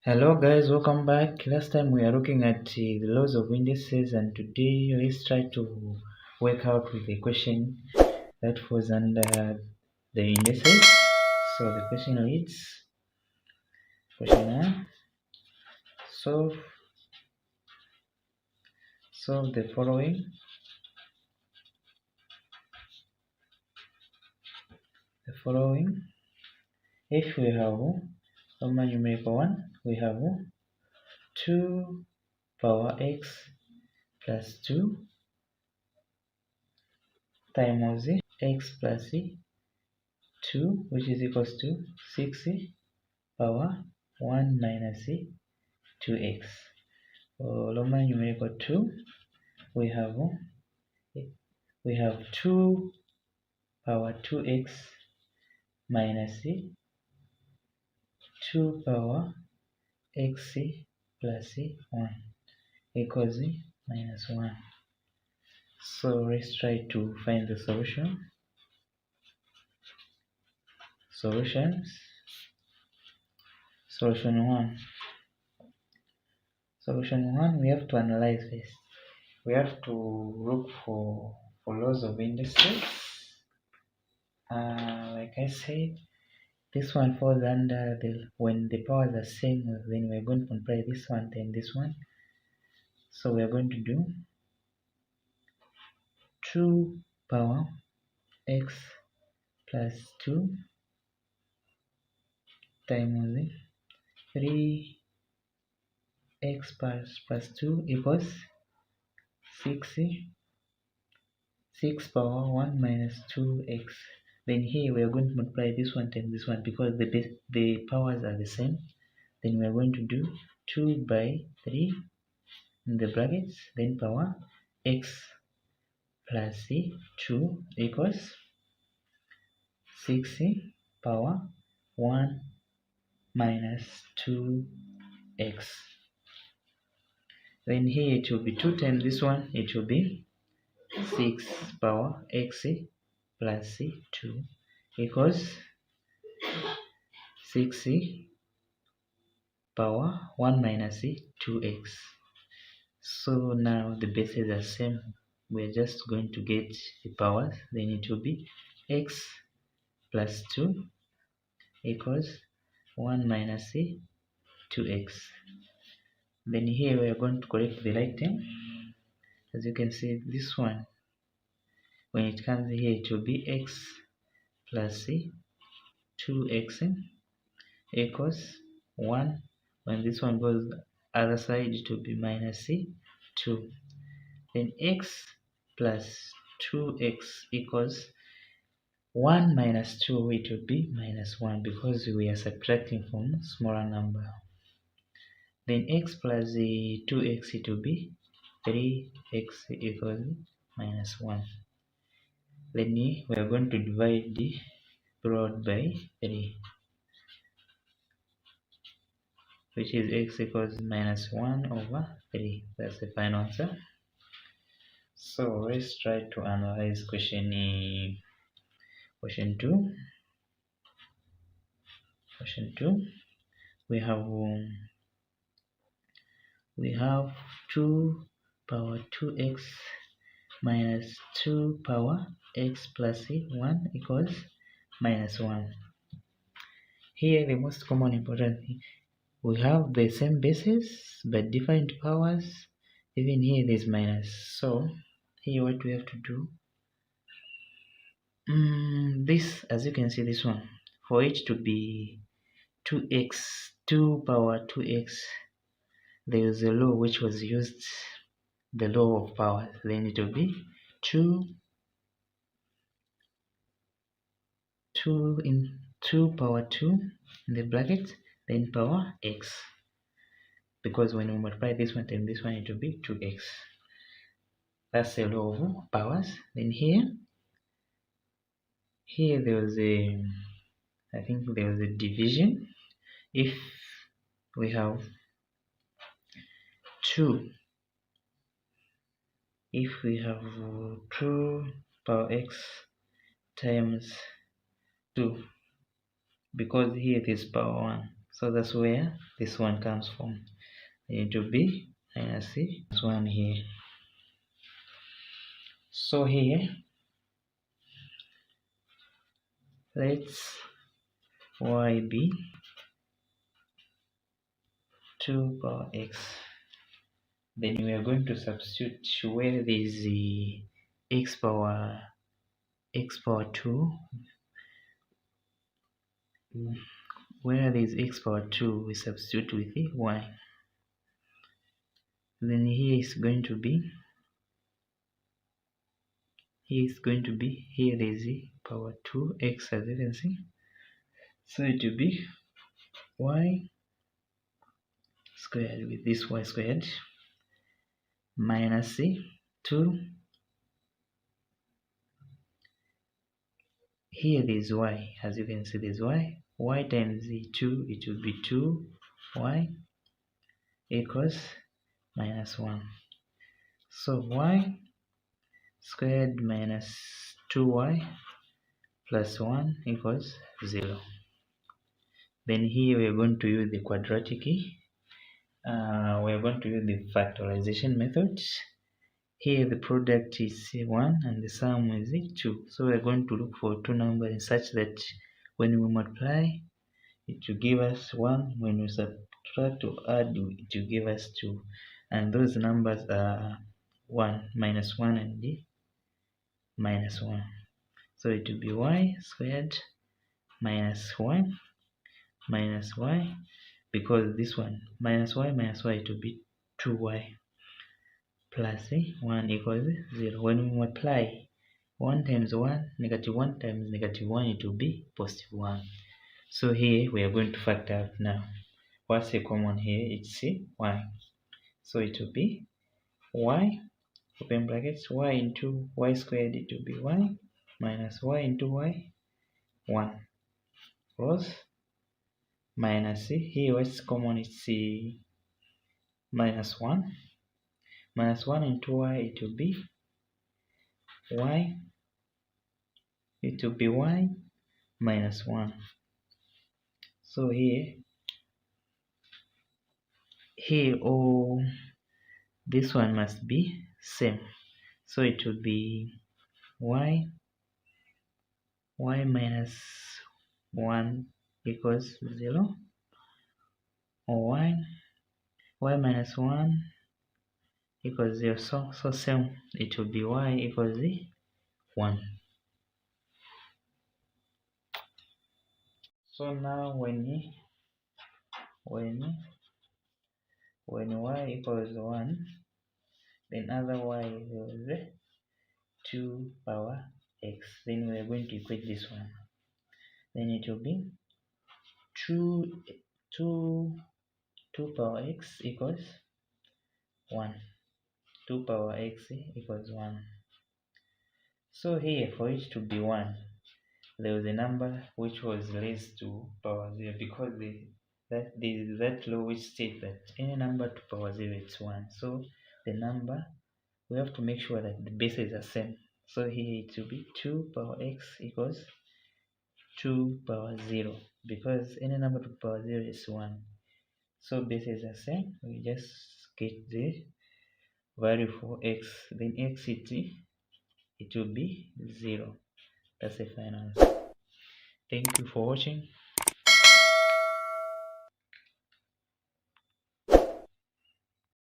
Hello guys, welcome back. Last time we are looking at the laws of indices, and today let's try to work out with the question that falls under the indices. So the question reads, question 1, solve the following. If we have Roman numerical 1, we have 2 power x plus 2 times x plus 2, which is equals to 6 power 1 minus 2x. For Roman numerical 2, we have 2 power 2x minus 2 power x plus 1 equals minus 1. So let's try to find the solution. Solution 1, we have to analyze this. We have to look for laws of indices. Like I said, this one falls under when the powers are same, then we're going to multiply this one times this one. So we are going to do 2 power x plus 2 times 3x plus 2 equals 6 power 1 minus 2x. Then here we are going to multiply this one times this one because the powers are the same. Then we are going to do 2 by 3 in the brackets, then power x plus 2 equals 6 power 1 minus 2x. Then here it will be 2 times this one, it will be 6 power x plus 2 equals 6 power 1 minus 2x. So now the bases are same. We're just going to get the powers. Then it will be x plus 2 equals 1 minus 2x. Then here we are going to correct the right term. As you can see, this one, when it comes here, it will be x plus 2x equals 1. When this one goes other side, it will be minus 2. Then x plus 2x equals 1 minus 2, it will be minus 1 because we are subtracting from smaller number. Then x plus 2x, it will be 3x equals minus 1. Then we are going to divide the broad by 3, which is x equals minus 1 over 3. That's the final answer. So let's try to analyze question 2. Question 2, we have 2 power 2x minus 2 power x plus 1 equals minus 1. Here the most common important thing, we have the same bases but different powers. Even here there's minus. So here what we have to do, this, as you can see, this one, for it to be 2x, 2 power 2x, there is a law which was used, the law of powers. Then it will be 2 power 2 in the bracket, then power x, because when we multiply this one times this one, it will be 2x. That's the law of powers. Then here there was a, I think there was a division. If we have 2 power x times 2, because here it is power 1, So that's where this one comes from. It will be minus c plus 1 here. So here, let's y be 2 power x. Then we are going to substitute where there is the x power 2. Where there is x power 2, we substitute with the y. Then here is going to be here there is the power 2x, as you can see. So it will be y squared with this y squared minus 2. Here there is y, as you can see, there is y times the 2, it will be 2y equals minus 1. So y squared minus 2y plus 1 equals 0. Then here we are going to use the quadratic key. We are going to use the factorization method. Here the product is 1 and the sum is 2. So we are going to look for two numbers such that when we multiply, it will give us 1. When we subtract or add, it will give us 2. And those numbers are 1, minus 1, and the minus 1. So it will be y squared minus 1 minus y, because this one minus y, it will be 2y plus 1 equals 0. When we multiply 1 times 1, negative 1 times negative 1, it will be positive 1. So here we are going to factor out now. What's the common here? It's y. So it will be y, open brackets, y into y squared, it will be y minus y into y, 1 plus minus here what's common, it's minus 1. Minus 1 into y, it will be y, minus 1. So here all this one must be same. So it will be y minus 1 equals 0, or y minus 1 equals 0. So same, it will be y equals 1. So now when y equals 1, then other y equals 2 power x. Then we are going to equate this one. Then it will be 2 power x equals 1. 2 power x equals 1. So here, for it to be 1, there was a number which was raised to power 0, because there is that law which states that any number to power 0 is 1. So the number, we have to make sure that the bases are same. So here it will be 2 power x equals 2 power 0, because any number to power 0 is 1. So bases are same. We just get the value for x. Then x it will be 0. That's the final answer. Thank you for watching.